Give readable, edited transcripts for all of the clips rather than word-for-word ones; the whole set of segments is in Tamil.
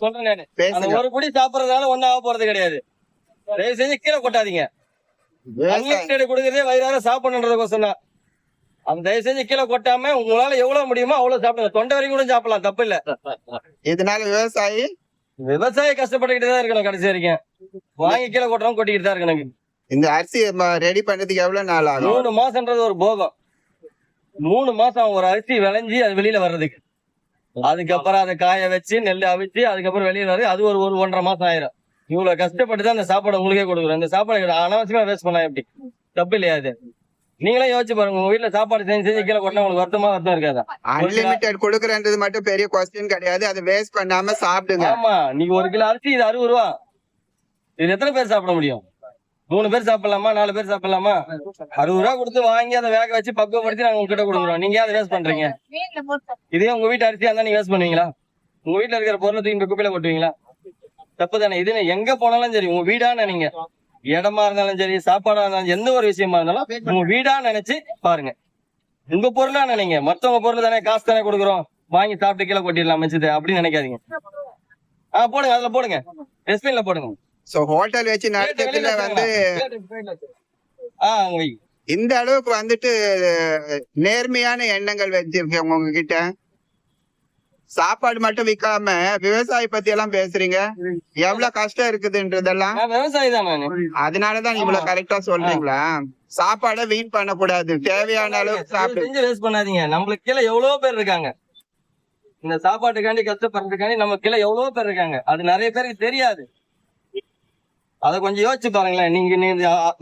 சொல்றேன் நானு. அந்த ஒரு குடி சாப்பிடறதுனால ஒண்ணும் ஆக போறது கிடையாது. தயவு செஞ்சு கீழே கொட்டாதீங்க. அன்லிமிட்டட் கொடுக்கறதே வயிறார சாப்பிடணுன்றதுக்கோசம் தான். அந்த தயவு செஞ்சு கீழே கொட்டாம உங்களால எவ்வளவு முடியுமோ அவ்வளவு சாப்பிடுங்க. தொண்டை வரைக்கும் கூட சாப்பிடலாம், தப்பு இல்ல. இதனால விவசாயி கஷ்டப்பட்டுக்கிட்டு தான் இருக்கணும் கடைசி வரைக்கும். வாங்கி கீழே கொட்டுறோம், கொட்டிக்கிட்டு தான் இருக்கணும். இந்த அரிசி ரெடி பண்றதுக்கு எவ்வளவு நாள் ஆகும்? 3 மாசம்ன்றது ஒரு போகம். 3 மாசம் ஒரு அரிசி விளைஞ்சி அது வெளியில வர்றதுக்கு. அதுக்கப்புறம் அதை காய வச்சு நெல் அவிச்சு அதுக்கப்புறம் வெளியில வருது. அது ஒரு 1.5 மாசம் ஆயிரும். இவ்வளவு கஷ்டப்பட்டு தான் அந்த சாப்பாடு உங்களுக்கே கொடுக்குறோம். இந்த சாப்பாடு அனாவசியமா வேஸ்ட் பண்ணா எப்படி? தப்பு இல்லையா? அது நீங்களே யோசிச்சு பாருங்க. உங்க வீட்டுல சாப்பாடு செஞ்சு கீழே கொட்டா உங்களுக்கு வருத்தம் இருக்காதா? அன்லிமிட்டட் கொடுக்கறன்றது மட்டும் பெரிய கொஸ்டின் கிடையாது. அதை வேஸ்ட் பண்ணாம சாப்பிடுங்க. ஆமா, நீங்க 1 கிலோ அரிசி இது 60 ரூபா. இது எத்தனை பேர் சாப்பிட முடியும்? 3 பேர் சாப்பிடலாமா? 4 பேர் சாப்பிடலாமா? 60 ரூபா கொடுத்து வாங்கி அதை வேக வச்சு பக்குவப்படுத்தி நாங்க உங்ககிட்ட கொடுக்குறோம். நீங்க அதை வேஸ்ட் பண்றீங்க. இதே உங்க வீட்டு அரிசியா இருந்தா நீங்க வேஸ்ட் பண்ணுவீங்களா? உங்க வீட்டுல இருக்கிற பொருளை தூக்கி குப்பையில கொட்டுவீங்களா? தப்பு தானே? இது எங்க போனாலும் சரி, உங்க வீடான நீங்க இடமா இருந்தாலும் சரி, சாப்பாடா இருந்தாலும் எந்த ஒரு விஷயமா இருந்தாலும் உங்க வீடா நினைச்சு பாருங்க. உங்க பொருளா நினைங்க. மத்தவங்க பொருள் தானே, காசு தானே கொடுக்குறோம், வாங்கி சாப்பிட்டு கீழே கொட்டிடலாம் மிச்சத்தை அப்படின்னு நினைக்காதீங்க. போடுங்க, அதுல போடுங்க, டஸ்ட்பின்ல போடுங்க. சோ ஹோட்டல் வச்சு நடத்துறதுல வந்து இந்த அளவுக்கு வந்துட்டு நேர்மையான எண்ணங்கள் வச்சிருக்கேன் உங்ககிட்ட. சாப்பாடு மட்டும் விக்காம விவசாயி பத்தி எல்லாம் பேசுறீங்க. எவ்வளவு கஷ்டம் இருக்குதுன்றதெல்லாம். விவசாயி தான் நானு. அதனாலதான் இவ்வளவு கரெக்டா சொல்றீங்களா? சாப்பாடை வீண் பண்ண கூடாது. தேவையான அளவுக்கு சாப்பிட்டு வேஸ்ட் பண்ணாதீங்க. நம்மளுக்கு கீழே எவ்வளவு பேர் இருக்காங்க. இந்த சாப்பாட்டுக்காண்டி கஷ்டப்படுறதுக்காண்டி நம்ம கீழே எவ்வளவு பேர் இருக்காங்க. அது நிறைய பேருக்கு தெரியாது. அத கொஞ்சம் யோசிச்சு பாருங்களேன். நீங்க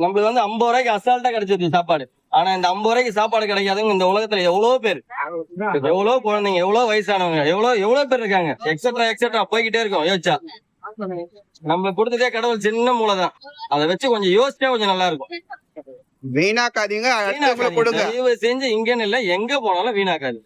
நம்மளுக்கு வந்து 50 ரூபாய்க்கு அசால்ட்டா கிடைச்சது சாப்பாடு. ஆனா இந்த 50 ரூபாய்க்கு சாப்பாடு கிடைக்காதவங்க இந்த உலகத்துல எவ்வளவு பேர், எவ்வளவு குழந்தைங்க, எவ்வளவு வயசானவங்க, எவ்வளவு பேர் இருக்காங்க. எக்ஸெட்ரா போய்கிட்டே இருக்கும். யோசிச்சா நம்மளுக்கு கொடுத்ததே கடவுள் சின்ன மூளைதான். அதை வச்சு கொஞ்சம் யோசிச்சா கொஞ்சம் நல்லா இருக்கும். வீணாக்காதீங்க. தயவு செஞ்சு இங்கன்னு இல்ல, எங்க போனாலும் வீணாக்காது.